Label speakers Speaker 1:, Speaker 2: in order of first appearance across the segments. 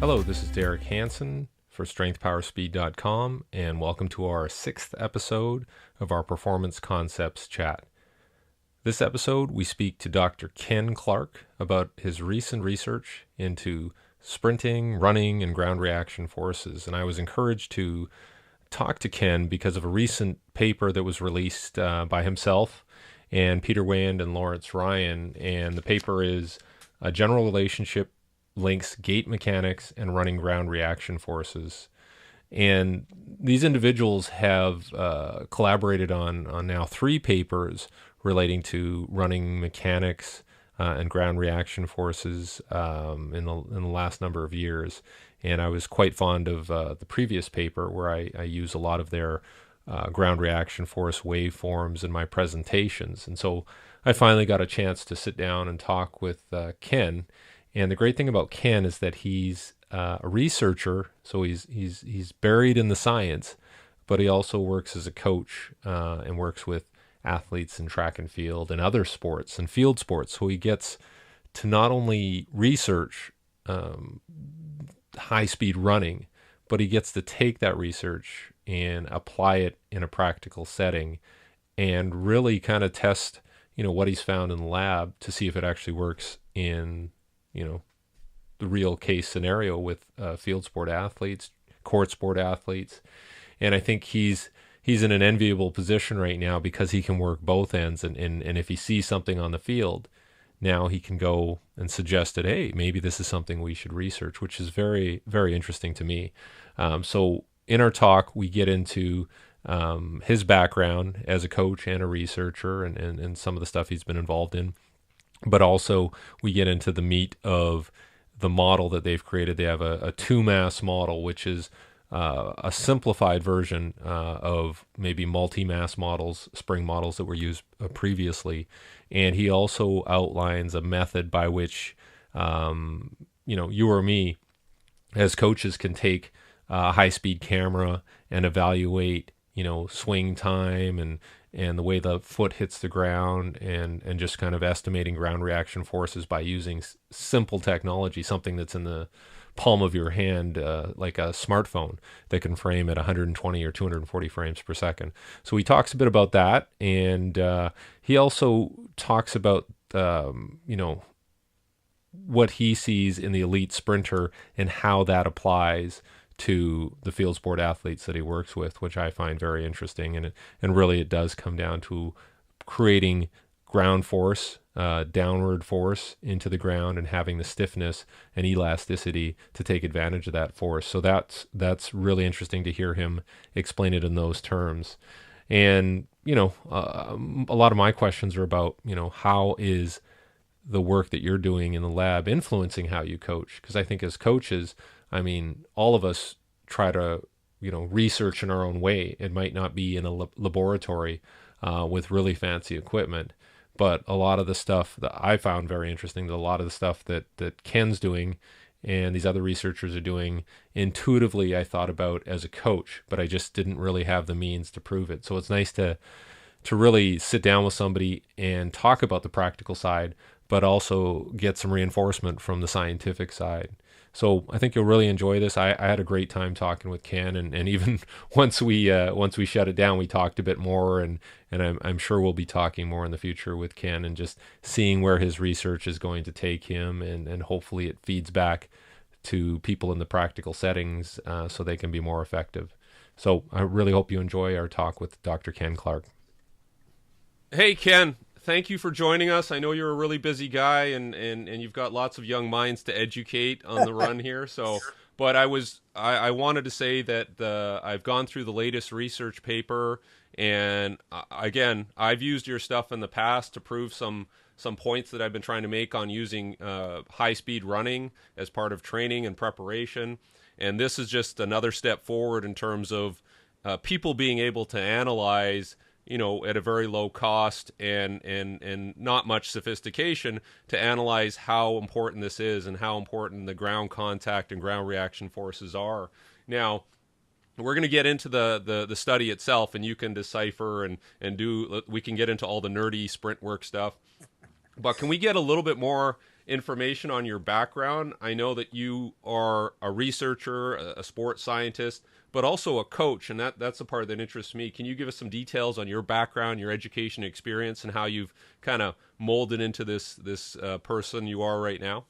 Speaker 1: Hello, this is Derek Hansen for StrengthPowerSpeed.com, and welcome to our 6th episode of our Performance Concepts Chat. This episode, we speak to Dr. Ken Clark about his recent research into sprinting, running, and ground reaction forces. And I was encouraged to talk to Ken because of a recent paper that was released by himself and Peter Weyand and Laurence Ryan. And the paper is A General Relationship Links Gait Mechanics and Running Ground Reaction Forces. And these individuals have collaborated on now 3 papers relating to running mechanics and ground reaction forces in the last number of years. And I was quite fond of the previous paper where I use a lot of their ground reaction force waveforms in my presentations. And so I finally got a chance to sit down and talk with Ken. And the great thing about Ken is that he's a researcher, so he's buried in the science, but he also works as a coach and works with athletes in track and field and other sports and field sports. So he gets to not only research high-speed running, but he gets to take that research and apply it in a practical setting and really kind of test, what he's found in the lab to see if it actually works in the real case scenario with field sport athletes, court sport athletes. And I think he's in an enviable position right now because he can work both ends. And if he sees something on the field, now he can go and suggest that, hey, maybe this is something we should research, which is very, very interesting to me. So in our talk, we get into his background as a coach and a researcher and some of the stuff he's been involved in. But also we get into the meat of the model that they've created. They have a 2-mass model, which is a simplified version of maybe multi-mass models, spring models that were used previously. And he also outlines a method by which, you or me as coaches can take a high-speed camera and evaluate, swing time and the way the foot hits the ground and just kind of estimating ground reaction forces by using simple technology, something that's in the palm of your hand, like a smartphone that can frame at 120 or 240 frames per second. So he talks a bit about that. And he also talks about, what he sees in the elite sprinter and how that applies to the field sport athletes that he works with, which I find very interesting. And really it does come down to creating ground force, downward force into the ground and having the stiffness and elasticity to take advantage of that force. So that's really interesting to hear him explain it in those terms. And, a lot of my questions are about, how is the work that you're doing in the lab influencing how you coach? Because I think as coaches, all of us try to, research in our own way. It might not be in a laboratory with really fancy equipment, but a lot of the stuff that I found very interesting, a lot of the stuff that Ken's doing and these other researchers are doing, intuitively I thought about as a coach, but I just didn't really have the means to prove it. So it's nice to really sit down with somebody and talk about the practical side, but also get some reinforcement from the scientific side. So I think you'll really enjoy this. I had a great time talking with Ken, and even once we shut it down, we talked a bit more, and I'm sure we'll be talking more in the future with Ken and just seeing where his research is going to take him, and hopefully it feeds back to people in the practical settings so they can be more effective. So I really hope you enjoy our talk with Dr. Ken Clark. Hey, Ken. Thank you for joining us. I know you're a really busy guy and you've got lots of young minds to educate on the run here. So, but I wanted to say that I've gone through the latest research paper, and again, I've used your stuff in the past to prove some points that I've been trying to make on using high-speed running as part of training and preparation. And this is just another step forward in terms of people being able to analyze, at a very low cost and not much sophistication, to analyze how important this is and how important the ground contact and ground reaction forces are. Now, we're going to get into the study itself, and you can decipher and we can get into all the nerdy sprint work stuff. But can we get a little bit more information on your background. I know that you are a researcher, a sports scientist, but also a coach, and that's the part that interests me. Can you give us some details on your background, your education experience, and how you've kind of molded into this person you are right now?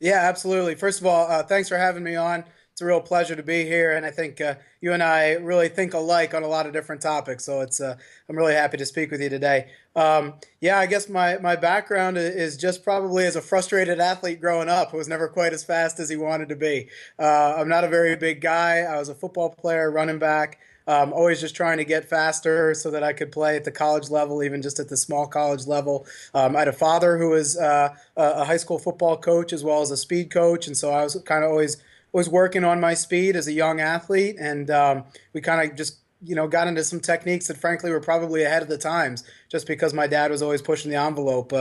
Speaker 2: Yeah, absolutely. First of all, thanks for having me on. It's a real pleasure to be here, and I think you and I really think alike on a lot of different topics. So I'm really happy to speak with you today. Yeah, I guess my background is just probably as a frustrated athlete growing up who was never quite as fast as he wanted to be. I'm not a very big guy. I was a football player, running back. Always just trying to get faster so that I could play at the college level, even just at the small college level. I had a father who was a high school football coach as well as a speed coach, and so I was kind of always was working on my speed as a young athlete, and we kind of just got into some techniques that frankly were probably ahead of the times, just because my dad was always pushing the envelope.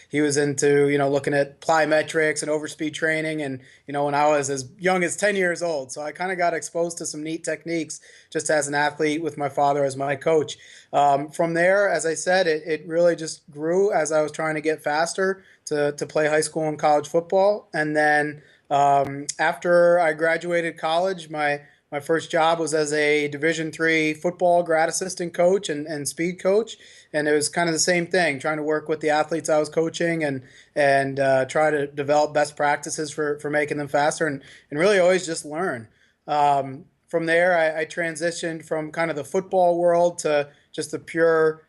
Speaker 2: He was into looking at plyometrics and overspeed training, and when I was as young as 10 years old, so I kind of got exposed to some neat techniques just as an athlete with my father as my coach. From there, as I said, it really just grew as I was trying to get faster to play high school and college football, and then after I graduated college, my first job was as a Division III football grad assistant coach and speed coach, and it was kind of the same thing, trying to work with the athletes I was coaching and try to develop best practices for making them faster and really always just learn. From there, I transitioned from kind of the football world to just the pure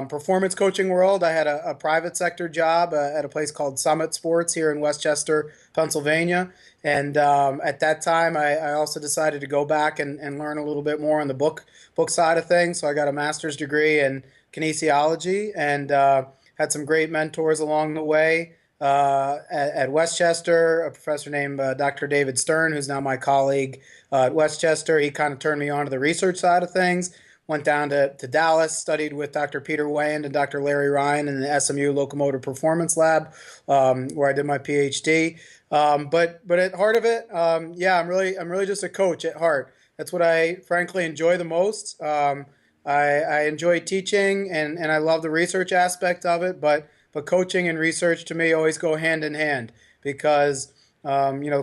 Speaker 2: performance coaching world. I had a private sector job at a place called Summit Sports here in Westchester, Pennsylvania. And at that time, I also decided to go back and learn a little bit more on the book side of things. So I got a master's degree in kinesiology and had some great mentors along the way. At Westchester, a professor named Dr. David Stern, who's now my colleague at Westchester, he kind of turned me on to the research side of things. Went down to Dallas, studied with Dr. Peter Weyand and Dr. Larry Ryan in the SMU Locomotive Performance Lab, where I did my PhD. But at heart of it, yeah, I'm really just a coach at heart. That's what I frankly enjoy the most. I enjoy teaching and I love the research aspect of it, but coaching and research to me always go hand in hand because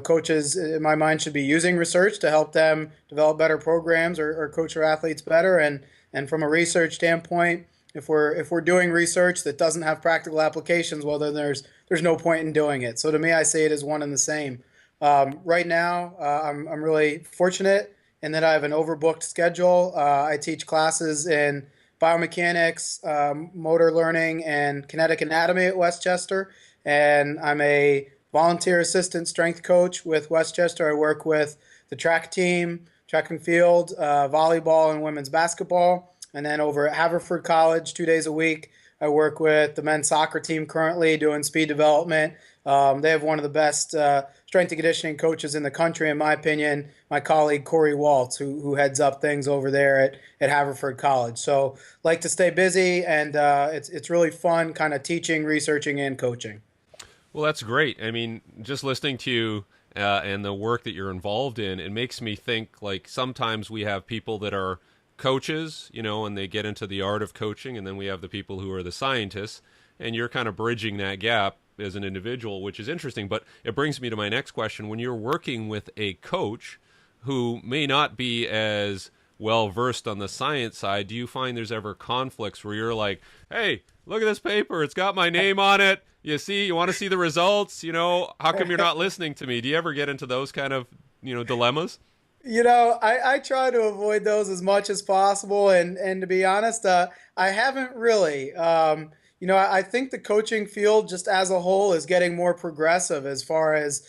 Speaker 2: coaches in my mind should be using research to help them develop better programs or coach their athletes better. And from a research standpoint, if we're doing research that doesn't have practical applications, well, then there's no point in doing it. So to me, I see it as one and the same. Right now, I'm really fortunate in that I have an overbooked schedule. I teach classes in biomechanics, motor learning, and kinetic anatomy at Westchester, and I'm a volunteer assistant strength coach with Westchester. I work with the track team, track and field, volleyball, and women's basketball. And then over at Haverford College, 2 days a week, I work with the men's soccer team currently doing speed development. They have one of the best strength and conditioning coaches in the country, in my opinion, my colleague Corey Waltz, who heads up things over there at Haverford College. So like to stay busy, and it's really fun kind of teaching, researching, and coaching.
Speaker 1: Well, that's great. I mean, just listening to you and the work that you're involved in, it makes me think like sometimes we have people that are coaches, and they get into the art of coaching, and then we have the people who are the scientists, and you're kind of bridging that gap as an individual, which is interesting. But it brings me to my next question. When you're working with a coach who may not be as well versed on the science side, do you find there's ever conflicts where you're like, hey, look at this paper, it's got my name on it, you want to see the results, how come you're not listening to me? Do you ever get into those kind of dilemmas?
Speaker 2: I try to avoid those as much as possible, and to be honest, I haven't really. I think the coaching field just as a whole is getting more progressive as far as,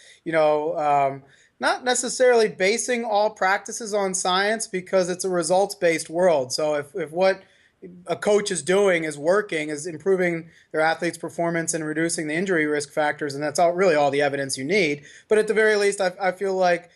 Speaker 2: not necessarily basing all practices on science because it's a results-based world. So if what a coach is doing is working, is improving their athletes' performance and reducing the injury risk factors, and that's really all the evidence you need. But at the very least, I feel like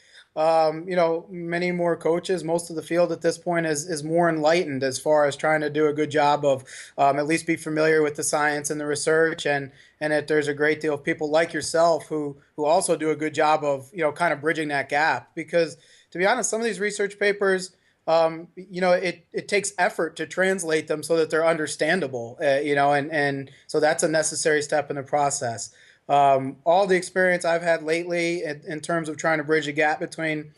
Speaker 2: many more coaches, most of the field at this point is more enlightened as far as trying to do a good job of at least be familiar with the science and the research, and that there's a great deal of people like yourself who also do a good job of kind of bridging that gap. Because to be honest, some of these research papers, it takes effort to translate them so that they're understandable, and so that's a necessary step in the process. All the experience I've had lately in terms of trying to bridge a gap between,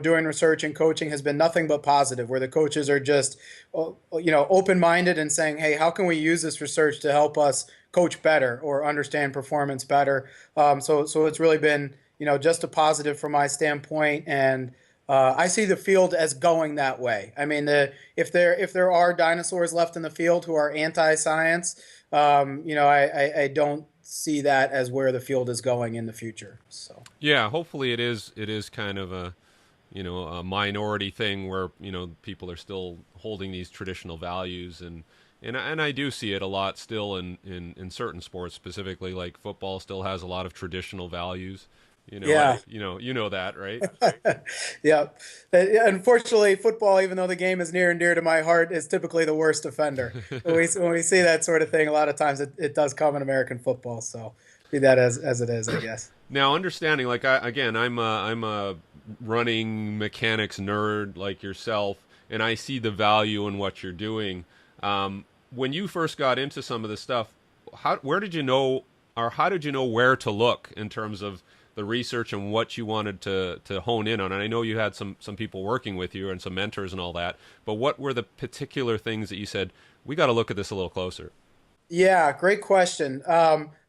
Speaker 2: doing research and coaching has been nothing but positive, where the coaches are just, open-minded and saying, hey, how can we use this research to help us coach better or understand performance better? So it's really been, just a positive from my standpoint. And I see the field as going that way. I mean, if there are dinosaurs left in the field who are anti-science, I don't see that as where the field is going in the future. So
Speaker 1: Yeah, hopefully it is kind of a a minority thing where people are still holding these traditional values, and I do see it a lot still in certain sports, specifically like football still has a lot of traditional values.
Speaker 2: yeah.
Speaker 1: You know that, right?
Speaker 2: Yeah. Unfortunately, football, even though the game is near and dear to my heart, is typically the worst offender. When we see that sort of thing, a lot of times it does come in American football. So be that as it is, I guess.
Speaker 1: Now, understanding, like I'm a running mechanics nerd like yourself, and I see the value in what you're doing. When you first got into some of this stuff, where did you know, or how did you know where to look in terms of the research and what you wanted to hone in on? And I know you had some people working with you and some mentors and all that, but what were the particular things that you said, we got to look at this a little closer?
Speaker 2: Yeah, great question.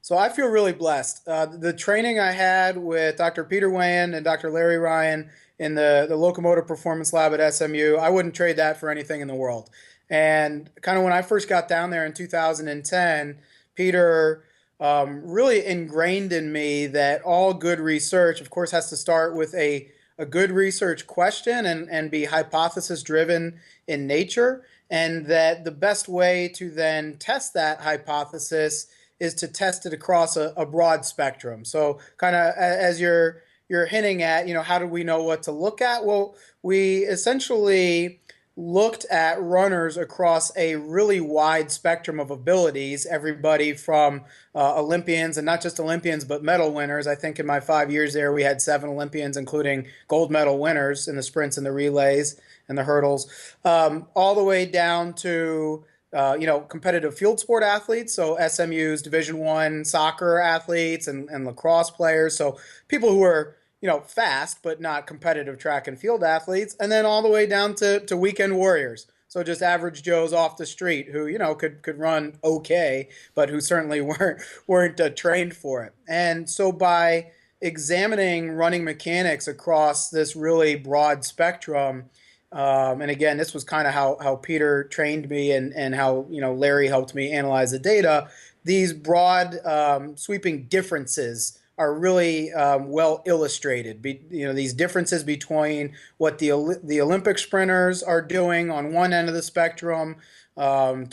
Speaker 2: So I feel really blessed. The training I had with Dr. Peter Weyand and Dr. Larry Ryan in the Locomotive Performance Lab at SMU, I wouldn't trade that for anything in the world. And kind of when I first got down there in 2010, Peter really ingrained in me that all good research, of course, has to start with a good research question and be hypothesis driven in nature, and that the best way to then test that hypothesis is to test it across a broad spectrum. So kind of as you're hinting at, how do we know what to look at? Well, we essentially looked at runners across a really wide spectrum of abilities, everybody from Olympians, and not just Olympians, but medal winners. I think in my 5 years there, we had 7 Olympians, including gold medal winners in the sprints and the relays and the hurdles, all the way down to competitive field sport athletes. So SMU's Division I soccer athletes and lacrosse players. So people who are fast but not competitive track and field athletes, and then all the way down to weekend warriors. So just average Joes off the street who could run okay, but who certainly weren't trained for it. And so by examining running mechanics across this really broad spectrum, and again, this was kind of how Peter trained me and how Larry helped me analyze the data. These broad sweeping differences are really well illustrated. These differences between what the Olympic sprinters are doing on one end of the spectrum, to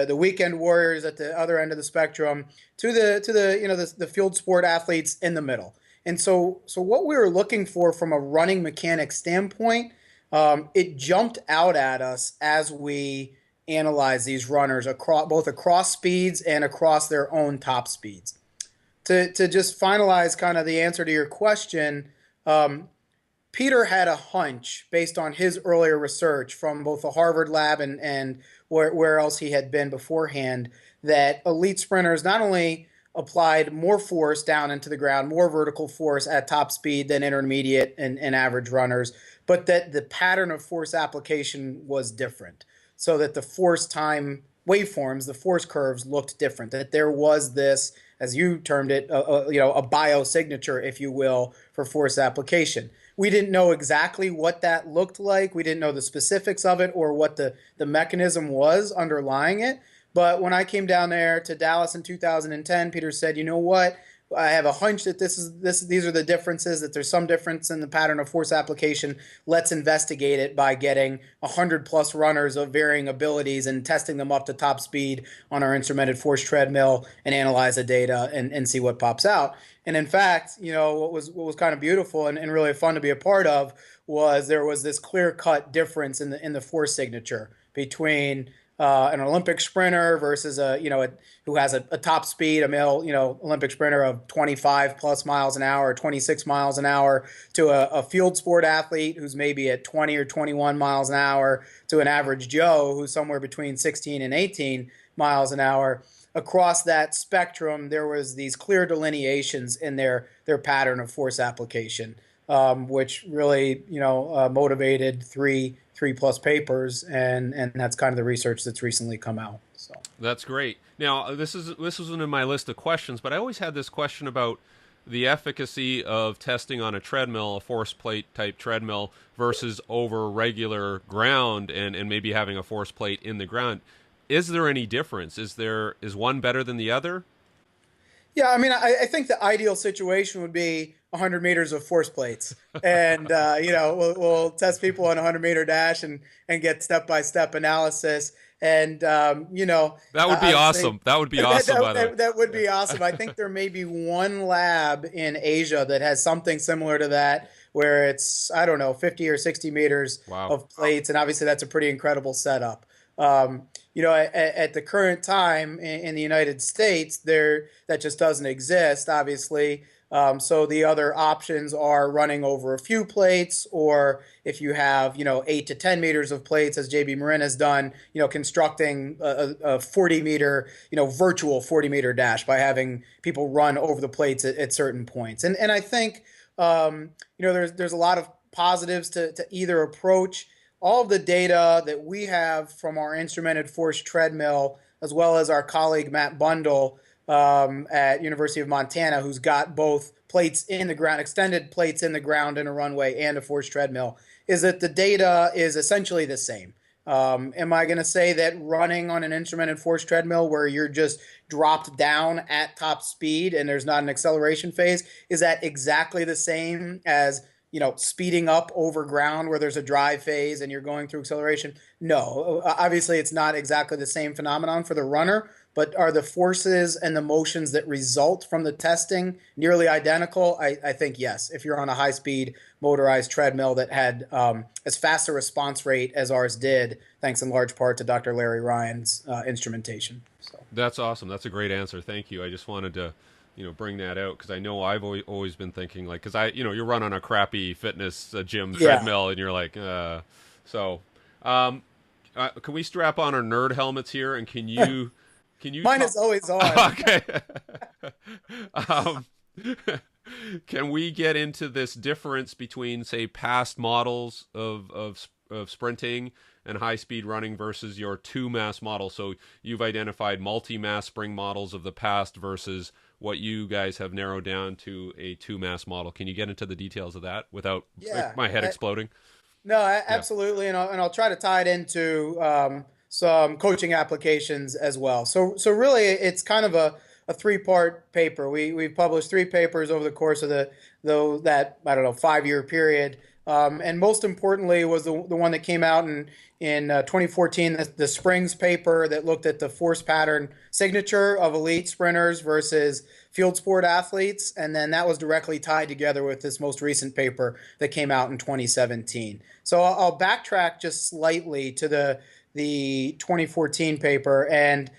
Speaker 2: the weekend warriors at the other end of the spectrum, to the field sport athletes in the middle. And so what we were looking for from a running mechanics standpoint, it jumped out at us as we analyzed these runners both across speeds and across their own top speeds. To just finalize kind of the answer to your question, Peter had a hunch based on his earlier research from both the Harvard lab and where else he had been beforehand, that elite sprinters not only applied more force down into the ground, more vertical force at top speed than intermediate and average runners, but that the pattern of force application was different. So that the force time waveforms, the force curves looked different, that there was this, as you termed it, a biosignature, if you will, for force application. We didn't know exactly what that looked like. We didn't know the specifics of it or what the mechanism was underlying it. But when I came down there to Dallas in 2010, Peter said, you know what? I have a hunch that these are the differences, that there's some difference in the pattern of force application. Let's investigate it by getting 100+ runners of varying abilities and testing them up to top speed on our instrumented force treadmill and analyze the data and see what pops out. And in fact, what was kind of beautiful and really fun to be a part of was there was this clear-cut difference in the force signature between an Olympic sprinter versus who has a top speed, a male Olympic sprinter of 25+ miles an hour, or 26 miles an hour, to a field sport athlete who's maybe at 20 or 21 miles an hour, to an average Joe who's somewhere between 16 and 18 miles an hour. across that spectrum, there was these clear delineations in their pattern of force application, which really, motivated three plus papers, and that's kind of the research that's recently come out. So
Speaker 1: That's great. Now, this wasn't in my list of questions, but I always had this question about the efficacy of testing on a treadmill, a force plate type treadmill, versus over regular ground, and maybe having a force plate in the ground. Is there any difference? Is one better than the other?
Speaker 2: yeah, I mean, I think the ideal situation would be 100 meters of force plates, and we'll test people on a 100-meter dash and get step by step analysis, and
Speaker 1: That would be
Speaker 2: obviously
Speaker 1: awesome. That would be
Speaker 2: that,
Speaker 1: awesome, by
Speaker 2: that,
Speaker 1: the way.
Speaker 2: that that would
Speaker 1: Yeah.
Speaker 2: be awesome. I think there may be one lab in Asia that has something similar to that, where it's, I don't know, 50 or 60 meters
Speaker 1: Wow.
Speaker 2: of plates, and obviously that's a pretty incredible setup. At the current time in the United States, there that just doesn't exist, obviously. So the other options are running over a few plates, or if you have, 8 to 10 meters of plates, as JB Marin has done, constructing a 40 meter, virtual 40-meter dash by having people run over the plates at certain points. And I think, there's a lot of positives to either approach. All of the data that we have from our instrumented force treadmill, as well as our colleague Matt Bundle at University of Montana, who's got both plates in the ground, extended plates in the ground in a runway and a force treadmill, is that the data is essentially the same. Am I going to say that running on an instrumented force treadmill where you're just dropped down at top speed and there's not an acceleration phase, is that exactly the same as speeding up over ground where there's a drive phase and you're going through acceleration? No, obviously it's not exactly the same phenomenon for the runner, but are the forces and the motions that result from the testing nearly identical? I think yes. If you're on a high-speed motorized treadmill that had as fast a response rate as ours did, thanks in large part to Dr. Larry Ryan's instrumentation. So.
Speaker 1: That's awesome. That's a great answer. Thank you. I just wanted to, bring that out because I know I've always been thinking like, because you run on a crappy fitness gym
Speaker 2: Yeah.
Speaker 1: treadmill and you're like, so. Can we strap on our nerd helmets here? And can you
Speaker 2: Mine
Speaker 1: talk?
Speaker 2: is always on.
Speaker 1: Okay. um, can we get into this difference between, say, past models of sprinting and high speed running versus your two mass model? So you've identified multi-mass spring models of the past versus what you guys have narrowed down to a two mass model. Can you get into the details of that without
Speaker 2: Yeah.
Speaker 1: my head exploding?
Speaker 2: No,
Speaker 1: Yeah.
Speaker 2: absolutely, and I'll try to tie it into some coaching applications as well. So really, it's kind of a three-part paper. We've published three papers over the course of that I don't know 5-year period, and most importantly was the one that came out in 2014, the Springs paper that looked at the force pattern signature of elite sprinters versus field sport athletes, and then that was directly tied together with this most recent paper that came out in 2017. So I'll backtrack just slightly to the 2014 paper, and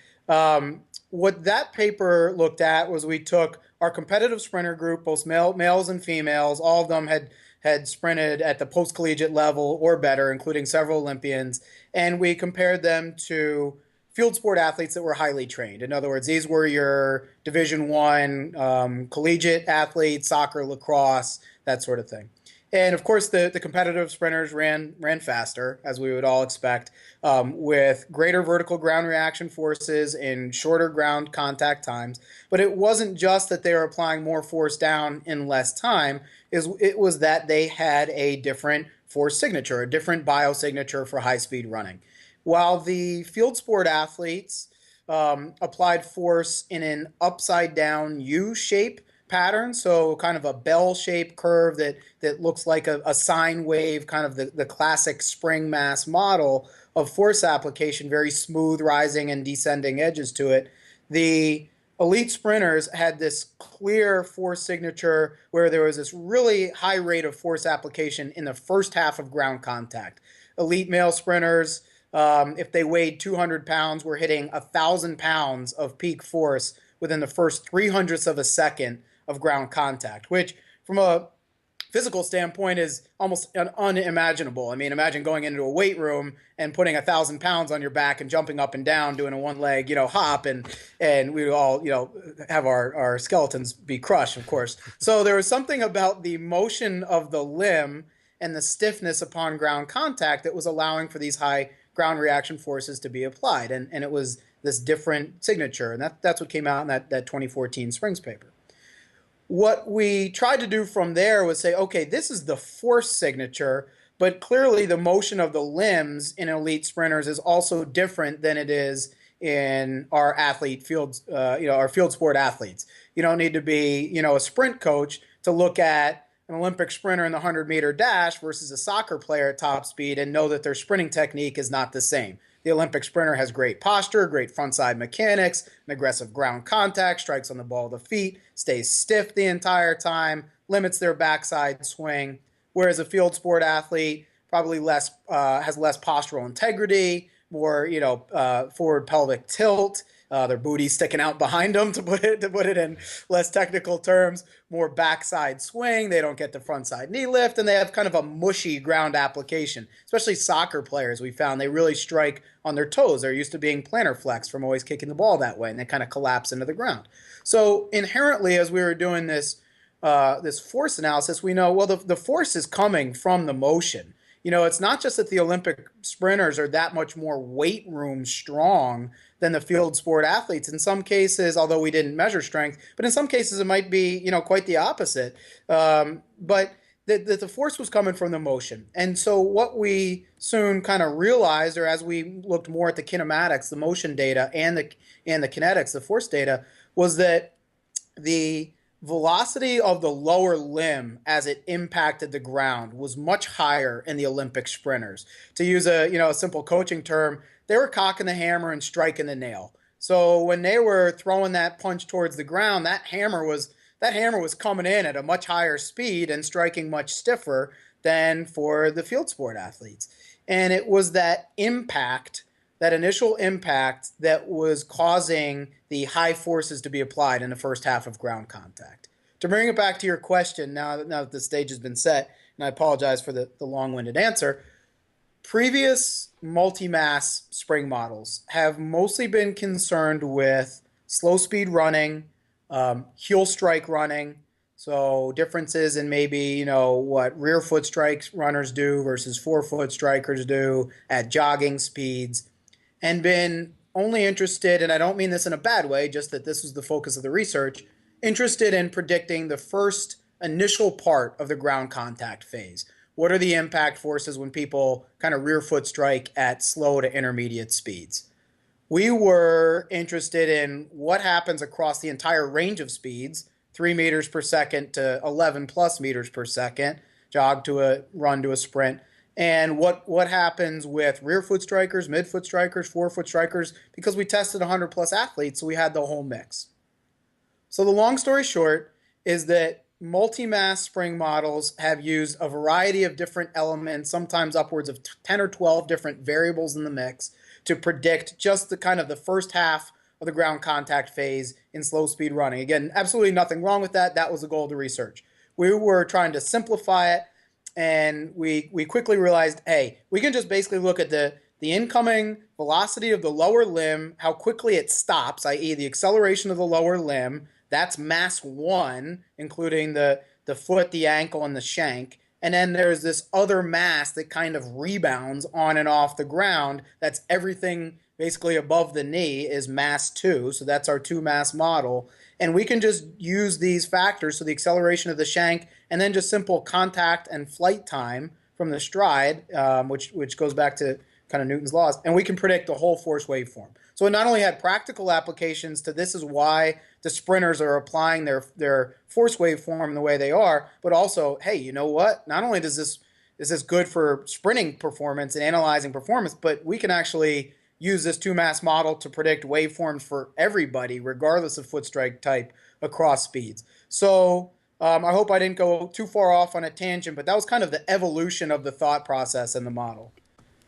Speaker 2: what that paper looked at was we took our competitive sprinter group, both males and females. All of them had sprinted at the post-collegiate level or better, including several Olympians, and we compared them to field sport athletes that were highly trained. In other words, these were your Division I collegiate athletes, soccer, lacrosse, that sort of thing. And of course, the competitive sprinters ran faster, as we would all expect, with greater vertical ground reaction forces and shorter ground contact times. But it wasn't just that they were applying more force down in less time. It was that they had a different force signature, a different biosignature for high-speed running. While the field sport athletes applied force in an upside-down U-shape pattern, so kind of a bell-shaped curve that looks like a sine wave, kind of the classic spring mass model of force application, very smooth rising and descending edges to it. The elite sprinters had this clear force signature where there was this really high rate of force application in the first half of ground contact. Elite male sprinters, if they weighed 200 pounds, were hitting 1,000 pounds of peak force within the first 300ths of a second of ground contact, which from physical standpoint is almost unimaginable. I mean, imagine going into a weight room and putting 1,000 pounds on your back and jumping up and down, doing a one leg, hop, and we all, have our skeletons be crushed, of course. So there was something about the motion of the limb and the stiffness upon ground contact that was allowing for these high ground reaction forces to be applied. And it was this different signature. And that's what came out in that 2014 Springs paper. What we tried to do from there was say, okay, this is the force signature, but clearly the motion of the limbs in elite sprinters is also different than it is in our our field sport athletes. You don't need to be, a sprint coach to look at an Olympic sprinter in the 100-meter dash versus a soccer player at top speed and know that their sprinting technique is not the same. The Olympic sprinter has great posture, great front-side mechanics, an aggressive ground contact, strikes on the ball of the feet, stays stiff the entire time, limits their backside swing, whereas a field sport athlete probably has less postural integrity, more forward pelvic tilt, their booty sticking out behind them, to put it in less technical terms, more backside swing. They don't get the front side knee lift, and they have kind of a mushy ground application. Especially soccer players, we found they really strike on their toes. They're used to being plantar flex from always kicking the ball that way, and they kind of collapse into the ground. So inherently, as we were doing this force analysis, we know, well, the force is coming from the motion. It's not just that the Olympic sprinters are that much more weight room strong than the field sport athletes. In some cases, although we didn't measure strength, but in some cases it might be, quite the opposite. But the force was coming from the motion. And so what we soon kind of realized, or as we looked more at the kinematics, the motion data, and the kinetics, the force data, was that the velocity of the lower limb as it impacted the ground was much higher in the Olympic sprinters. To use a simple coaching term, they were cocking the hammer and striking the nail. So when they were throwing that punch towards the ground, that hammer was coming in at a much higher speed and striking much stiffer than for the field sport athletes. And it was that impact, that initial impact, that was causing the high forces to be applied in the first half of ground contact. To bring it back to your question, now that the stage has been set, and I apologize for the long-winded answer, previous multi-mass spring models have mostly been concerned with slow speed running, heel strike running, so differences in maybe, what rear foot strike runners do versus forefoot strikers do at jogging speeds, and been only interested, and I don't mean this in a bad way, just that this was the focus of the research, interested in predicting the first initial part of the ground contact phase. What are the impact forces when people kind of rear foot strike at slow to intermediate speeds? We were interested in what happens across the entire range of speeds, 3 meters per second to 11 plus meters per second, jog to a run to a sprint, and what happens with rear foot strikers, mid foot strikers, forefoot strikers, because we tested 100 plus athletes, so we had the whole mix. So the long story short is that multi-mass spring models have used a variety of different elements, sometimes upwards of 10 or 12 different variables in the mix, to predict just the first half of the ground contact phase in slow speed running. Again, absolutely nothing wrong with that. That was the goal of the research. We were trying to simplify it, and we quickly realized, hey, we can just basically look at the incoming velocity of the lower limb, how quickly it stops, i.e. the acceleration of the lower limb. That's mass 1, including the foot, the ankle, and the shank. And then there's this other mass that kind of rebounds on and off the ground. That's everything basically above the knee is mass 2. So that's our 2-mass model. And we can just use these factors, so the acceleration of the shank, and then just simple contact and flight time from the stride, which goes back to kind of Newton's laws, and we can predict the whole force waveform. So it not only had practical applications to this is why the sprinters are applying their force waveform the way they are, but also, hey, you know what? Not only is this good for sprinting performance and analyzing performance, but we can actually use this 2-mass model to predict waveforms for everybody, regardless of foot strike type, across speeds. So I hope I didn't go too far off on a tangent, but that was kind of the evolution of the thought process in the model.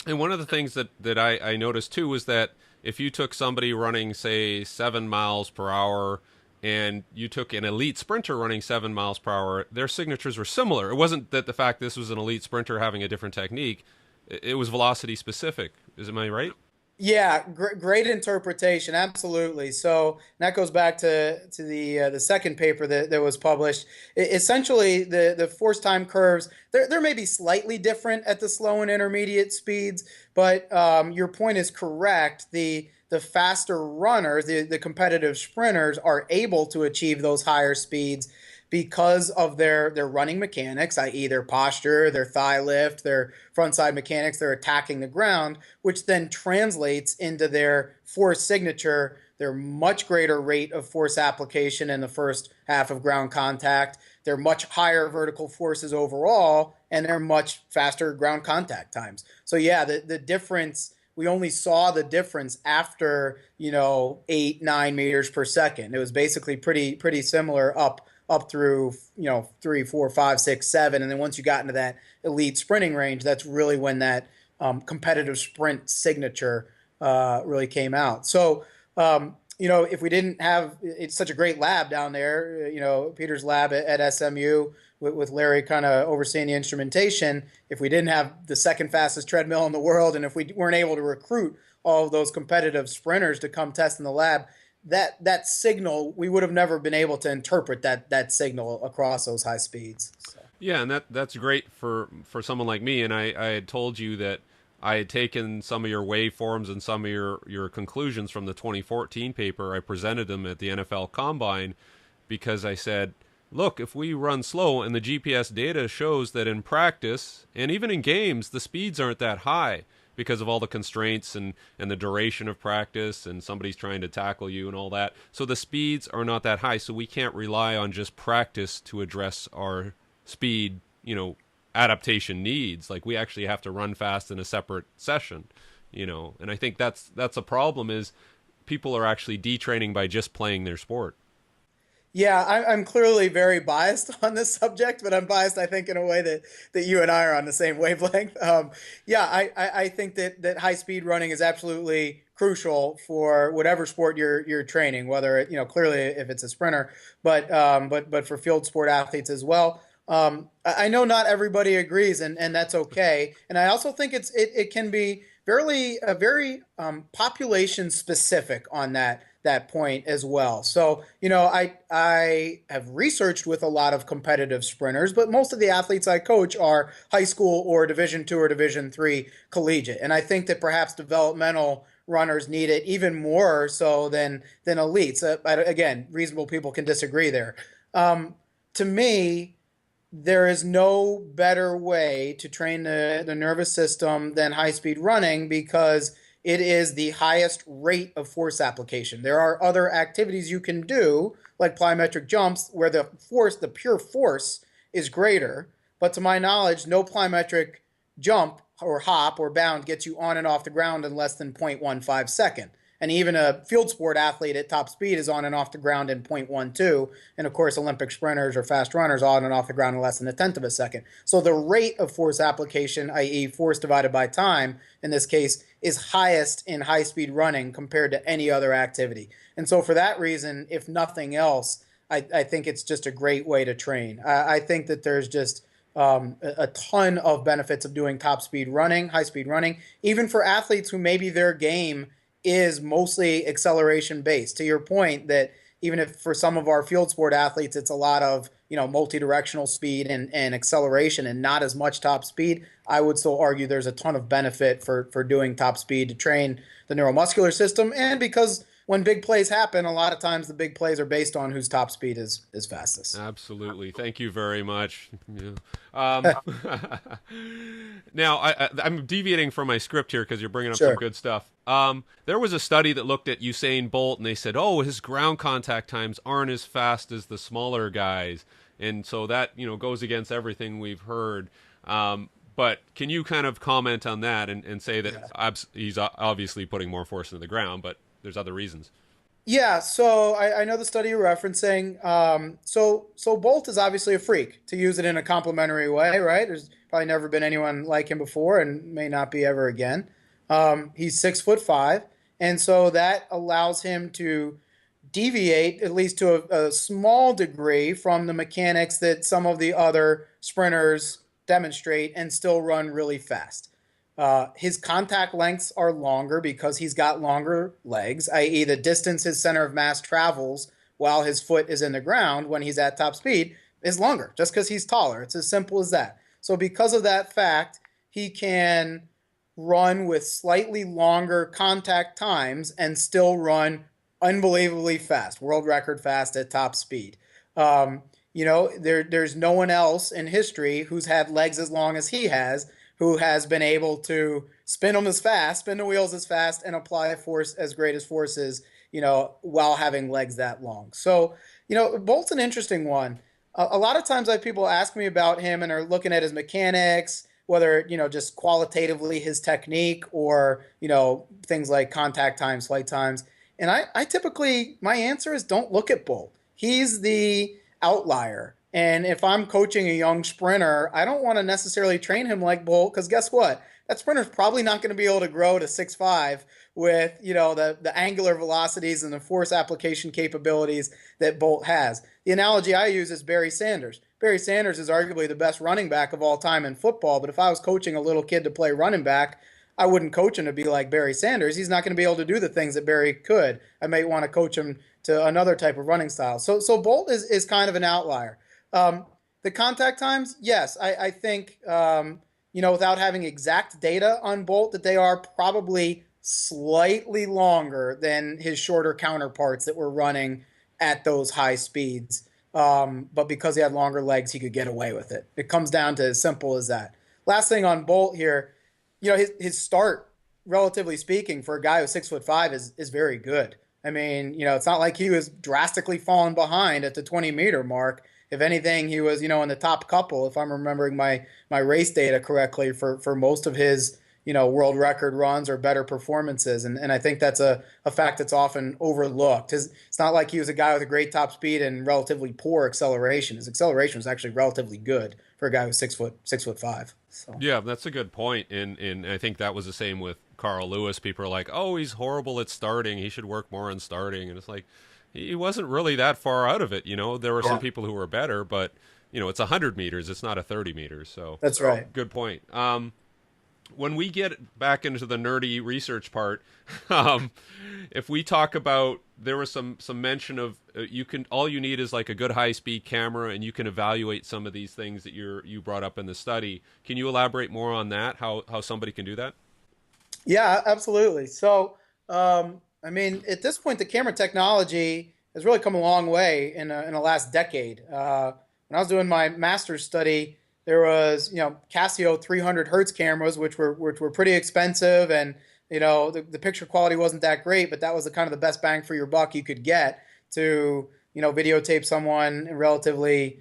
Speaker 1: And one of the things that I noticed too was that if you took somebody running, say, 7 miles per hour and you took an elite sprinter running 7 miles per hour, their signatures were similar. It wasn't that the fact this was an elite sprinter having a different technique, it was velocity specific. Am I right?
Speaker 2: Yeah, great interpretation. Absolutely. So that goes back to the second paper that was published. Essentially, the force time curves there may be slightly different at the slow and intermediate speeds, but your point is correct. The faster runners, the competitive sprinters, are able to achieve those higher speeds because of their running mechanics, i.e., their posture, their thigh lift, their front side mechanics. They're attacking the ground, which then translates into their force signature, their much greater rate of force application in the first half of ground contact, their much higher vertical forces overall, and their much faster ground contact times. So yeah, the difference, we only saw the difference after, 8, 9 meters per second. It was basically pretty similar up through 3, 4, 5, 6, 7, and then once you got into that elite sprinting range, that's really when that competitive sprint signature really came out. So if we didn't have, it's such a great lab down there, Peter's lab at SMU with Larry kind of overseeing the instrumentation. If we didn't have the second fastest treadmill in the world, and if we weren't able to recruit all of those competitive sprinters to come test in the lab, that signal, we would have never been able to interpret that signal across those high speeds. So.
Speaker 1: Yeah, and that's great for someone like me. And I had told you that I had taken some of your waveforms and some of your conclusions from the 2014 paper. I presented them at the NFL Combine because I said, look, if we run slow and the GPS data shows that in practice and even in games, the speeds aren't that high because of all the constraints and the duration of practice and somebody's trying to tackle you and all that. So the speeds are not that high. So we can't rely on just practice to address our speed, adaptation needs. Like we actually have to run fast in a separate session, and I think that's a problem is people are actually detraining by just playing their sport.
Speaker 2: Yeah, I'm clearly very biased on this subject, but I'm biased, I think, in a way that you and I are on the same wavelength. Yeah, I think that high speed running is absolutely crucial for whatever sport you're training, whether clearly if it's a sprinter, but for field sport athletes as well. I know not everybody agrees, and that's okay. And I also think it can be very population specific on that point as well. So, I have researched with a lot of competitive sprinters, but most of the athletes I coach are high school or Division II or Division III collegiate. And I think that perhaps developmental runners need it even more so than elites. Again, reasonable people can disagree there. To me, there is no better way to train the nervous system than high speed running because it is the highest rate of force application. There are other activities you can do, like plyometric jumps, where the pure force is greater. But to my knowledge, no plyometric jump or hop or bound gets you on and off the ground in less than 0.15 second. And even a field sport athlete at top speed is on and off the ground in 0.12. And of course, Olympic sprinters or fast runners on and off the ground in less than a tenth of a second. So the rate of force application, i.e. force divided by time, in this case, is highest in high speed running compared to any other activity. And so for that reason, if nothing else, I think it's just a great way to train. I think that there's just a ton of benefits of doing top speed running, high speed running, even for athletes who maybe their game is mostly acceleration based. To your point that even if for some of our field sport athletes, it's a lot of, multi-directional speed and acceleration and not as much top speed, I would still argue there's a ton of benefit for doing top speed to train the neuromuscular system. And because when big plays happen, a lot of times the big plays are based on whose top speed is fastest.
Speaker 1: Absolutely. Thank you very much. Yeah. Now, I'm deviating from my script here because you're bringing up some
Speaker 2: Sure.
Speaker 1: good stuff. There was a study that looked at Usain Bolt, and they said, oh, his ground contact times aren't as fast as the smaller guys. And so that, goes against everything we've heard. But can you kind of comment on that and say that he's obviously putting more force into the ground, but there's other reasons?
Speaker 2: Yeah, so I know the study you're referencing. So Bolt is obviously a freak, to use it in a complimentary way, right? There's probably never been anyone like him before, and may not be ever again. He's 6'5", and so that allows him to deviate, at least to a small degree, from the mechanics that some of the other sprinters demonstrate and still run really fast. His contact lengths are longer because he's got longer legs, i.e., the distance his center of mass travels while his foot is in the ground when he's at top speed is longer, just because he's taller. It's as simple as that. So, because of that fact, he can run with slightly longer contact times and still run unbelievably fast, world record fast at top speed. Um, there's no one else in history who's had legs as long as he has, who has been able to spin them as fast, spin the wheels as fast, and apply force as great as forces, while having legs that long. So, Bolt's an interesting one. A lot of times I have people ask me about him and are looking at his mechanics, whether, just qualitatively his technique or, things like contact times, flight times. And I typically, my answer is don't look at Bolt. He's the outlier. And if I'm coaching a young sprinter, I don't want to necessarily train him like Bolt, because guess what? That sprinter's probably not going to be able to grow to 6'5" with, the angular velocities and the force application capabilities that Bolt has. The analogy I use is Barry Sanders. Barry Sanders is arguably the best running back of all time in football, but if I was coaching a little kid to play running back, I wouldn't coach him to be like Barry Sanders. He's not going to be able to do the things that Barry could. I may want to coach him to another type of running style. So Bolt is kind of an outlier. The contact times, yes, I think, without having exact data on Bolt, that they are probably slightly longer than his shorter counterparts that were running at those high speeds. But because he had longer legs, he could get away with it. It comes down to as simple as that. Last thing on Bolt here, his start, relatively speaking, for a guy who's 6'5" is very good. I mean, it's not like he was drastically falling behind at the 20-meter mark. If anything, he was, in the top couple, if I'm remembering my race data correctly, for most of his, world record runs or better performances. And I think that's a fact that's often overlooked. It's not like he was a guy with a great top speed and relatively poor acceleration. His acceleration was actually relatively good for a guy who's 6'5". So.
Speaker 1: Yeah, that's a good point. And I think that was the same with Carl Lewis. People are like, oh, he's horrible at starting. He should work more on starting. And it's like, he wasn't really that far out of it. There were some people who were better, but, it's 100 meters. It's not a 30 meters. So
Speaker 2: that's right.
Speaker 1: Good point. When we get back into the nerdy research part, if we talk about, there was some mention of all you need is like a good high speed camera, and you can evaluate some of these things that you brought up in the study. Can you elaborate more on that? How somebody can do that?
Speaker 2: Yeah, absolutely. So, at this point, the camera technology has really come a long way in the last decade. When I was doing my master's study, there was, Casio 300 hertz cameras, which were pretty expensive, and the picture quality wasn't that great, but that was the kind of the best bang for your buck you could get to videotape someone relatively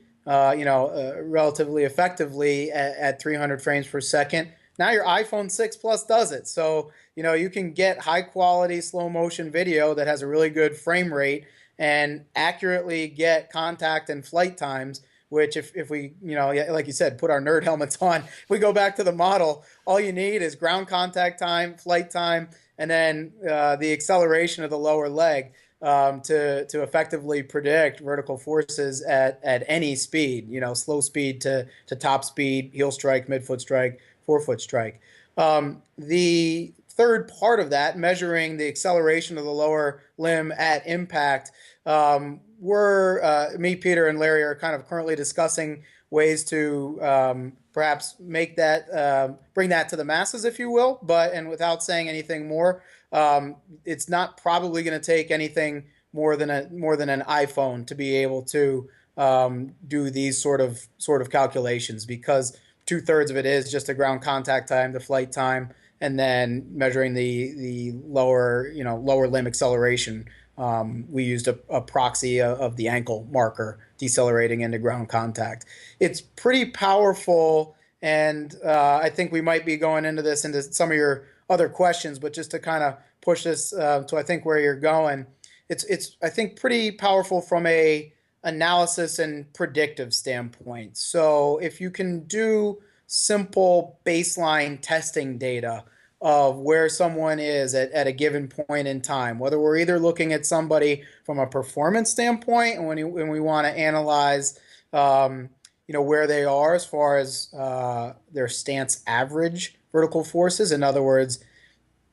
Speaker 2: effectively at 300 frames per second. Now your iPhone 6 Plus does it, so you can get high quality slow motion video that has a really good frame rate and accurately get contact and flight times, which if we, like you said, put our nerd helmets on, if we go back to the model, all you need is ground contact time, flight time, and then the acceleration of the lower leg to effectively predict vertical forces at any speed, slow speed to top speed, heel strike, midfoot strike, forefoot strike. The third part of that, measuring the acceleration of the lower limb at impact, me, Peter, and Larry are kind of currently discussing ways to perhaps make that, bring that to the masses, if you will. And without saying anything more, it's not probably going to take anything more than an iPhone to be able to do these sort of calculations, because 2/3 of it is just the ground contact time, the flight time, and then measuring the lower limb acceleration. We used a proxy of the ankle marker decelerating into ground contact. It's pretty powerful, and I think we might be going into some of your other questions, but just to kind of push this to I think where you're going, it's I think pretty powerful from a analysis and predictive standpoint. So if you can do simple baseline testing data of where someone is at a given point in time, whether we're either looking at somebody from a performance standpoint and when we want to analyze where they are as far as their stance average vertical forces. In other words,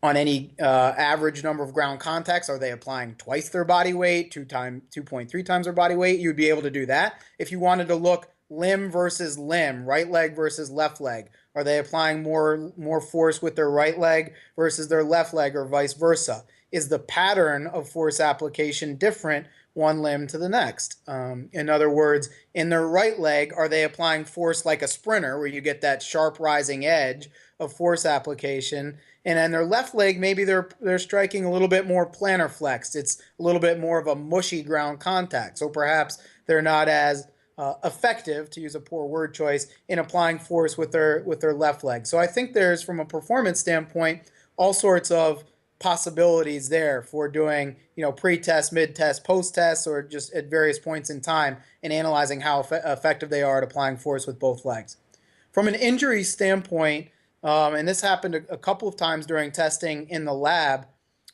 Speaker 2: on any average number of ground contacts, are they applying twice their body weight, 2.3 times their body weight? You'd be able to do that. If you wanted to look limb versus limb, right leg versus left leg, are they applying more force with their right leg versus their left leg, or vice versa? Is the pattern of force application different one limb to the next? In other words, in their right leg, are they applying force like a sprinter, where you get that sharp rising edge of force application? And on their left leg, maybe they're striking a little bit more plantar flexed. It's a little bit more of a mushy ground contact. So perhaps they're not as effective, to use a poor word choice, in applying force with their left leg. So I think there's, from a performance standpoint, all sorts of possibilities there for doing, pre-test, mid-test, post-test, or just at various points in time, and analyzing how effective they are at applying force with both legs. From an injury standpoint, and this happened a couple of times during testing in the lab,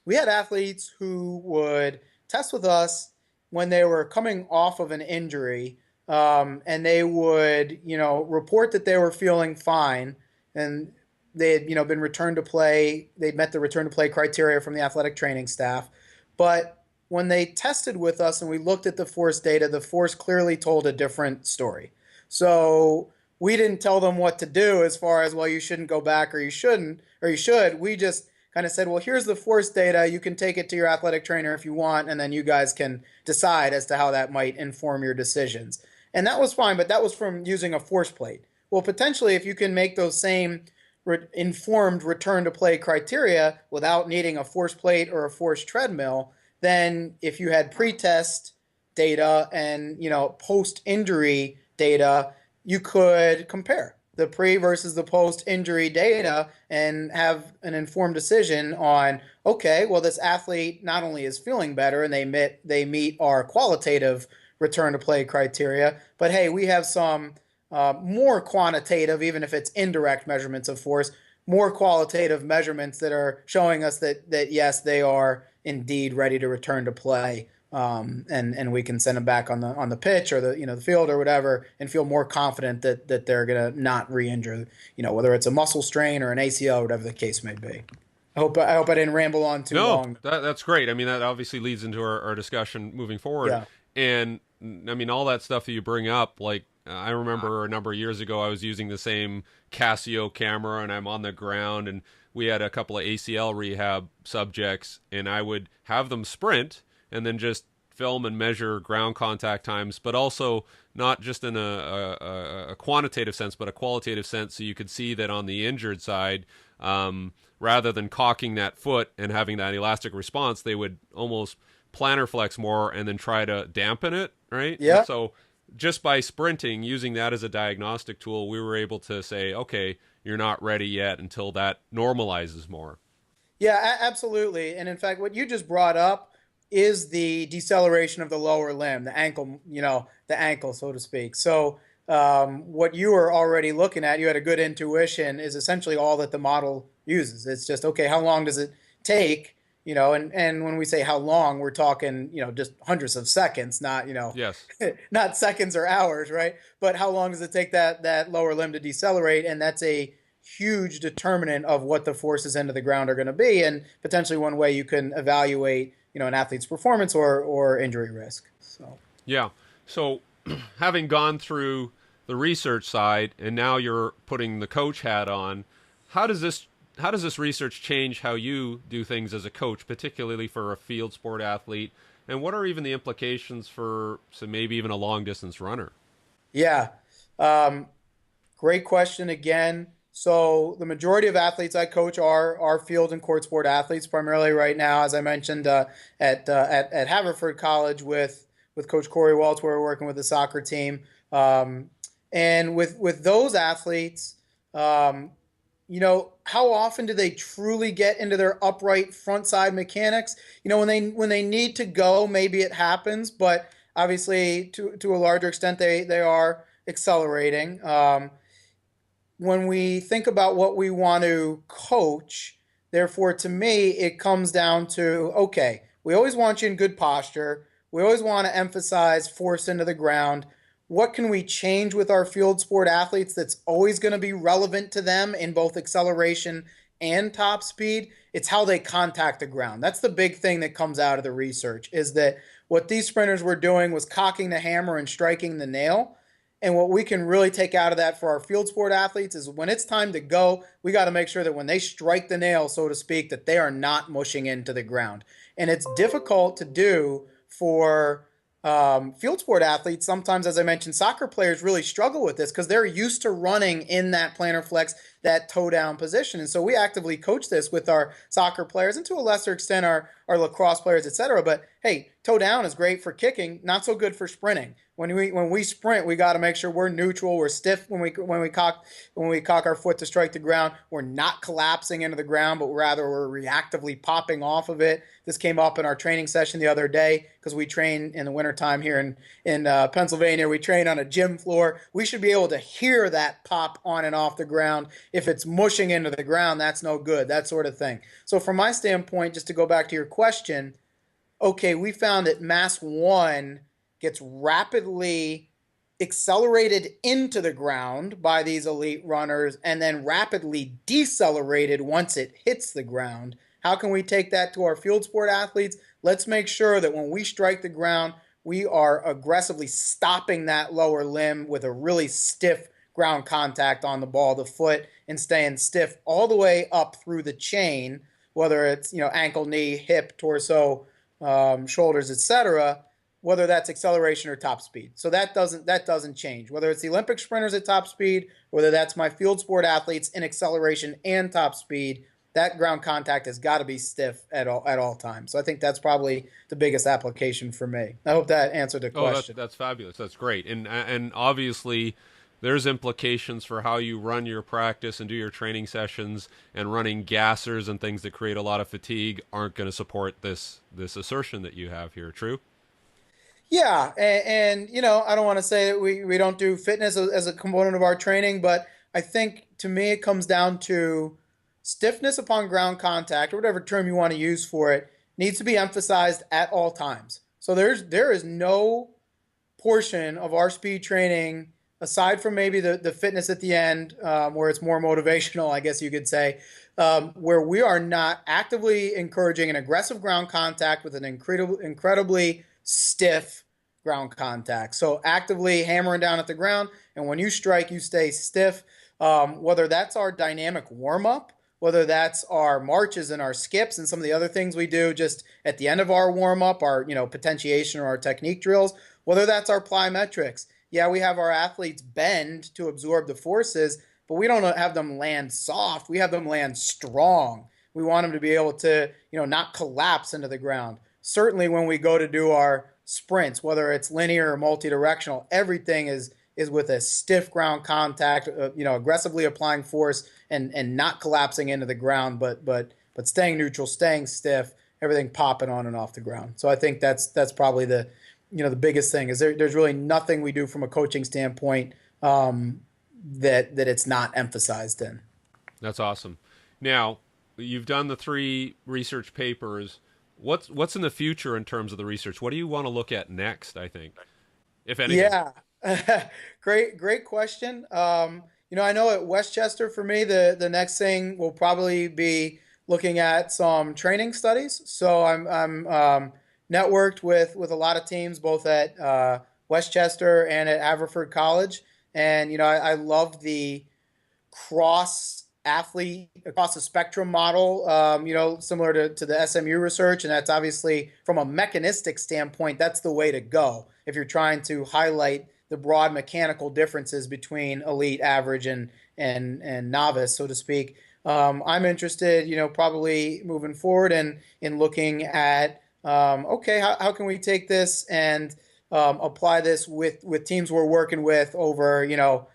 Speaker 2: we had athletes who would test with us when they were coming off of an injury, and they would, report that they were feeling fine, and they had, been returned to play. They'd met the return to play criteria from the athletic training staff. But when they tested with us and we looked at the force data, the force clearly told a different story. So we didn't tell them what to do as far as, well, you shouldn't go back, or you shouldn't, or you should. We just kind of said, well, here's the force data. You can take it to your athletic trainer if you want, and then you guys can decide as to how that might inform your decisions. And that was fine, but that was from using a force plate. Well, potentially, if you can make those same informed return to play criteria without needing a force plate or a force treadmill, then if you had pre-test data and post-injury data, you could compare the pre versus the post-injury data and have an informed decision on, okay, well, this athlete not only is feeling better and they meet our qualitative return to play criteria, but hey, we have some more quantitative, even if it's indirect measurements of force, more qualitative measurements that are showing us that yes, they are indeed ready to return to play, and we can send them back on the pitch or the field or whatever, and feel more confident that they're gonna not re-injure, whether it's a muscle strain or an ACL, whatever the case may be. I hope I didn't ramble on too long.
Speaker 1: That's great. I mean, that obviously leads into our discussion moving forward.
Speaker 2: Yeah.
Speaker 1: And I mean, all that stuff that you bring up, like, I remember a number of years ago, I was using the same Casio camera, and I'm on the ground, and we had a couple of ACL rehab subjects, and I would have them sprint and then just film and measure ground contact times, but also not just in a quantitative sense, but a qualitative sense, so you could see that on the injured side, rather than cocking that foot and having that elastic response, they would almost plantar flex more and then try to dampen it, right?
Speaker 2: Yeah.
Speaker 1: So just by sprinting, using that as a diagnostic tool, we were able to say, okay, you're not ready yet until that normalizes more.
Speaker 2: Yeah, absolutely. And in fact, what you just brought up is the deceleration of the lower limb, the ankle, the ankle, so to speak. So what you were already looking at, you had a good intuition, is essentially all that the model uses. It's just, okay, how long does it take? And when we say how long, we're talking, just hundreds of seconds, not,
Speaker 1: Yes.
Speaker 2: not seconds or hours, right? But how long does it take that lower limb to decelerate? And that's a huge determinant of what the forces into the ground are going to be, and potentially one way you can evaluate, an athlete's performance or injury risk. So
Speaker 1: yeah. So having gone through the research side, and now you're putting the coach hat on, how does this research change how you do things as a coach, particularly for a field sport athlete? And what are even the implications for, so maybe even a long distance runner?
Speaker 2: Yeah. Great question again. So the majority of athletes I coach are field and court sport athletes, primarily right now, as I mentioned, at Haverford College with Coach Corey Welch, where we're working with the soccer team. And with those athletes, how often do they truly get into their upright front side mechanics? When they need to go, maybe it happens, but obviously to a larger extent, they are accelerating. When we think about what we want to coach, Therefore, to me, it comes down to, okay, we always want you in good posture. We always want to emphasize force into the ground. What can we change with our field sport athletes that's always going to be relevant to them in both acceleration and top speed? It's how they contact the ground. That's the big thing that comes out of the research, is that what these sprinters were doing was cocking the hammer and striking the nail. And what we can really take out of that for our field sport athletes is when it's time to go, we got to make sure that when they strike the nail, so to speak, that they are not mushing into the ground. And it's difficult to do for field sport athletes. Sometimes, as I mentioned, soccer players really struggle with this because they're used to running in that plantar flex, that toe down position. And so we actively coach this with our soccer players and to a lesser extent our lacrosse players, etc. But hey, toe down is great for kicking, not so good for sprinting. When we sprint, we got to make sure we're neutral, we're stiff when we cock our foot to strike the ground. We're not collapsing into the ground, but rather we're reactively popping off of it. This came up in our training session the other day because we train in the wintertime here in Pennsylvania. We train on a gym floor. We should be able to hear that pop on and off the ground. If it's mushing into the ground, that's no good, that sort of thing. So from my standpoint, just to go back to your question, okay, we found that mass one gets rapidly accelerated into the ground by these elite runners and then rapidly decelerated once it hits the ground. How can we take that to our field sport athletes? Let's make sure that when we strike the ground, we are aggressively stopping that lower limb with a really stiff ground contact on the ball of the foot and staying stiff all the way up through the chain, whether it's ankle, knee, hip, torso, shoulders, etc., whether that's acceleration or top speed. So that doesn't change. Whether it's the Olympic sprinters at top speed, whether that's my field sport athletes in acceleration and top speed, that ground contact has got to be stiff at all times. So I think that's probably the biggest application for me. I hope that answered the
Speaker 1: Oh,
Speaker 2: question.
Speaker 1: that's fabulous. That's great. And obviously there's implications for how you run your practice and do your training sessions, and running gassers and things that create a lot of fatigue aren't going to support this assertion that you have here. True?
Speaker 2: Yeah, and I don't want to say that we don't do fitness as a component of our training, but I think to me it comes down to stiffness upon ground contact, or whatever term you want to use for it, needs to be emphasized at all times. So there is no portion of our speed training, aside from maybe the fitness at the end, where it's more motivational, I guess you could say, where we are not actively encouraging an aggressive ground contact with an incredibly stiff ground contact. So actively hammering down at the ground, and when you strike, you stay stiff. Whether that's our dynamic warm up, whether that's our marches and our skips and some of the other things we do just at the end of our warm up, our potentiation or our technique drills, whether that's our plyometrics. Yeah, we have our athletes bend to absorb the forces, but we don't have them land soft. We have them land strong. We want them to be able to, not collapse into the ground. Certainly when we go to do our sprints, whether it's linear or multi-directional, everything is with a stiff ground contact, aggressively applying force and not collapsing into the ground, but staying neutral, staying stiff, everything popping on and off the ground. So I think that's probably the biggest thing is there's really nothing we do from a coaching standpoint that it's not emphasized in.
Speaker 1: That's awesome. Now, you've done the 3 research papers. What's in the future in terms of the research? What do you want to look at next, I think, if anything?
Speaker 2: Yeah, great question. I know at Westchester for me, the next thing will probably be looking at some training studies. So I'm networked with a lot of teams, both at Westchester and at Haverford College, and I love the cross athlete across the spectrum model, similar to the SMU research. And that's obviously from a mechanistic standpoint, that's the way to go if you're trying to highlight the broad mechanical differences between elite, average, and novice, so to speak. I'm interested, probably moving forward and in looking at, okay, how can we take this and apply this with teams we're working with over,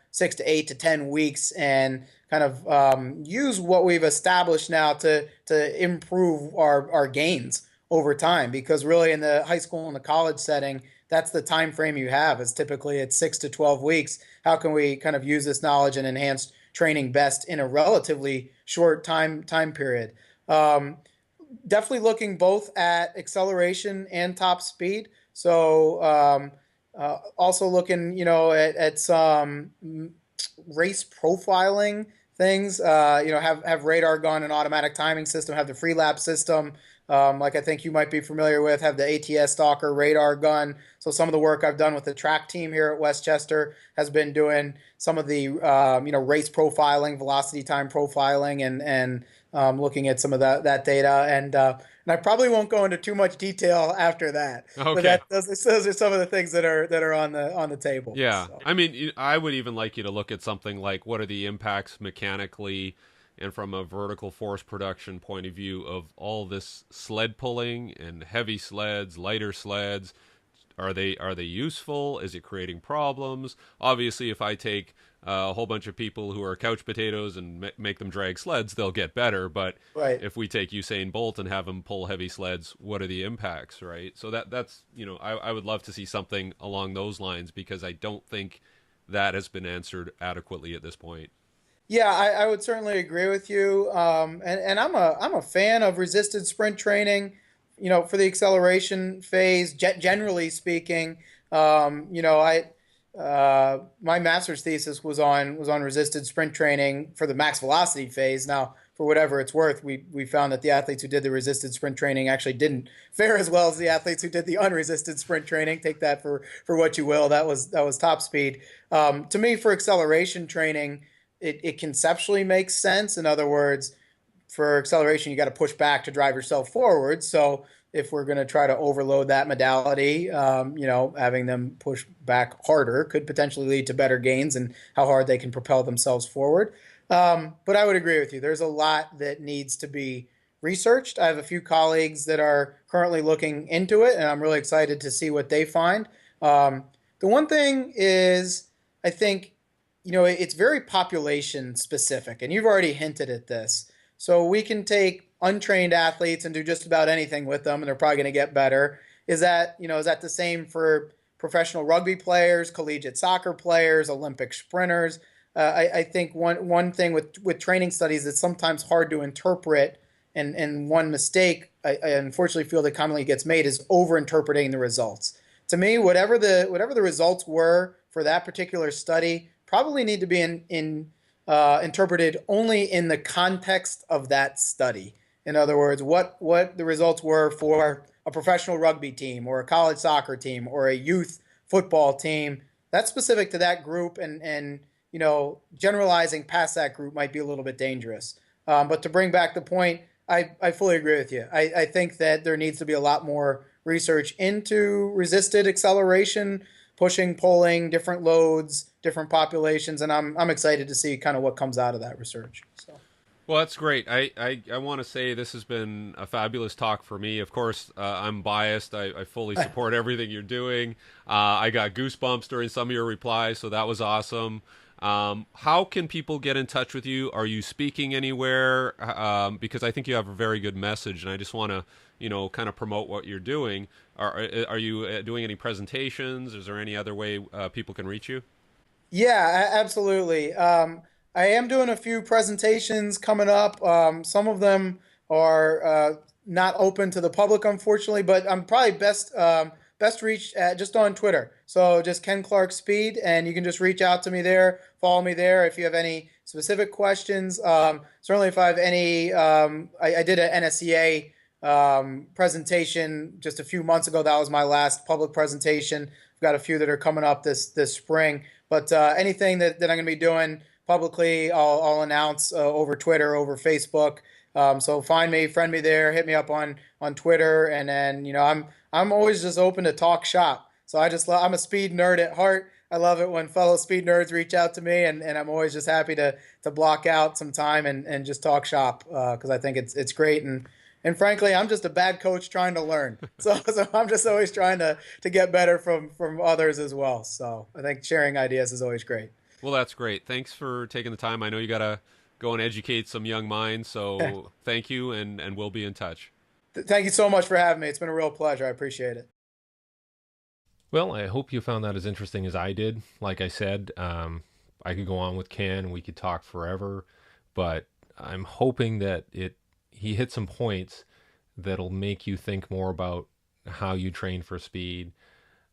Speaker 2: 6 to 8 to 10 weeks, and kind of use what we've established now to improve our gains over time. Because really in the high school and the college setting, that's the time frame you have, is typically it's 6 to 12 weeks. How can we kind of use this knowledge and enhance training best in a relatively short time period? Um, Definitely looking both at acceleration and top speed. So also looking, at some race profiling things. Have radar gun and automatic timing system. Have the free lap system. Like I think you might be familiar with, have the ATS stalker radar gun. So some of the work I've done with the track team here at Westchester has been doing some of the race profiling, velocity time profiling, and looking at some of that data. And I probably won't go into too much detail after that. But
Speaker 1: Okay.
Speaker 2: those are some of the things that are on the table.
Speaker 1: Yeah.
Speaker 2: So.
Speaker 1: I mean, I would even like you to look at something like what are the impacts mechanically and from a vertical force production point of view of all this sled pulling and heavy sleds, lighter sleds. Are they useful? Is it creating problems? Obviously, if I take a whole bunch of people who are couch potatoes and make them drag sleds, they'll get better. But
Speaker 2: Right.
Speaker 1: if we take Usain Bolt and have him pull heavy sleds, what are the impacts, right? So that's I would love to see something along those lines because I don't think that has been answered adequately at this point.
Speaker 2: Yeah, I would certainly agree with you. And I'm a fan of resisted sprint training, for the acceleration phase, generally speaking. I my master's thesis was on resisted sprint training for the max velocity phase. Now, for whatever it's worth, we found that the athletes who did the resisted sprint training actually didn't fare as well as the athletes who did the unresisted sprint training. Take that for what you will. That was top speed. To me, for acceleration training, it conceptually makes sense. In other words, for acceleration, you got to push back to drive yourself forward. So if we're going to try to overload that modality, having them push back harder could potentially lead to better gains and how hard they can propel themselves forward. But I would agree with you. There's a lot that needs to be researched. I have a few colleagues that are currently looking into it, and I'm really excited to see what they find. The one thing is, I think, it's very population specific, and you've already hinted at this. So we can take untrained athletes and do just about anything with them, and they're probably going to get better. Is that the same for professional rugby players, collegiate soccer players, Olympic sprinters? I think one thing with training studies that's sometimes hard to interpret, and one mistake I unfortunately feel that commonly gets made is over interpreting the results. To me, whatever the results were for that particular study probably need to be interpreted only in the context of that study. In other words, what the results were for a professional rugby team or a college soccer team or a youth football team. That's specific to that group, and generalizing past that group might be a little bit dangerous. But to bring back the point, I fully agree with you. I think that there needs to be a lot more research into resisted acceleration, pushing, pulling, different loads, different populations, and I'm excited to see kind of what comes out of that research. So.
Speaker 1: Well, that's great. I want to say this has been a fabulous talk for me. Of course, I'm biased. I fully support everything you're doing. I got goosebumps during some of your replies, so that was awesome. How can people get in touch with you? Are you speaking anywhere? Because I think you have a very good message, and I just want to, kind of promote what you're doing. Are you doing any presentations? Is there any other way people can reach you?
Speaker 2: Yeah, absolutely. I am doing a few presentations coming up. Some of them are not open to the public, unfortunately, but I'm probably best reached at just on Twitter. So just Ken Clark Speed, and you can just reach out to me there, follow me there if you have any specific questions. Certainly, if I have any, I did an NSCA presentation just a few months ago. That was my last public presentation. I've got a few that are coming up this spring. But anything that I'm going to be doing publicly, I'll announce over Twitter, over Facebook. So find me, friend me there, hit me up on Twitter, and then I'm always just open to talk shop. So I'm a speed nerd at heart. I love it when fellow speed nerds reach out to me, and I'm always just happy to block out some time and just talk shop because I think it's great. And frankly, I'm just a bad coach trying to learn. So I'm just always trying to get better from others as well. So I think sharing ideas is always great.
Speaker 1: Well, that's great. Thanks for taking the time. I know you got to go and educate some young minds, so thank you, and we'll be in touch.
Speaker 2: Thank you so much for having me. It's been a real pleasure. I appreciate it.
Speaker 1: Well, I hope you found that as interesting as I did. Like I said, I could go on with Ken and we could talk forever, but I'm hoping that it he hit some points that'll make you think more about how you train for speed,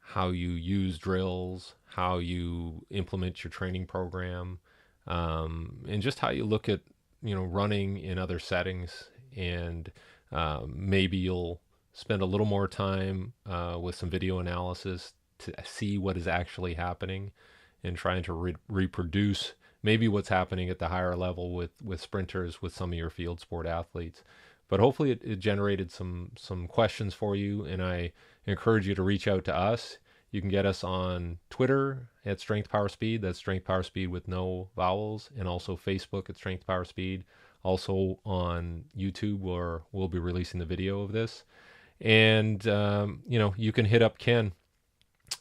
Speaker 1: how you use drills, how you implement your training program, and just how you look at running in other settings. And maybe you'll spend a little more time with some video analysis to see what is actually happening and trying to reproduce maybe what's happening at the higher level with sprinters, with some of your field sport athletes. But hopefully it generated some questions for you, and I encourage you to reach out to us. You can get us on Twitter at Strength Power Speed. That's Strength Power Speed with no vowels, and also Facebook at Strength Power Speed. Also on YouTube, where we'll be releasing the video of this. And you can hit up Ken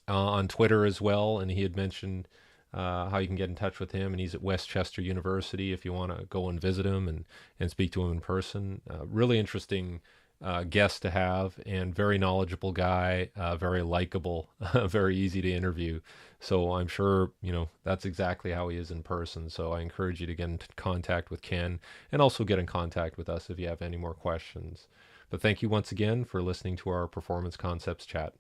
Speaker 1: on Twitter as well, and he had mentioned how you can get in touch with him, and he's at Westchester University if you want to go and visit him and speak to him in person. Really interesting guest to have, and very knowledgeable guy, very likable, very easy to interview. So I'm sure that's exactly how he is in person. So I encourage you to get in contact with Ken, and also get in contact with us if you have any more questions. But thank you once again for listening to our Performance Concepts Chat.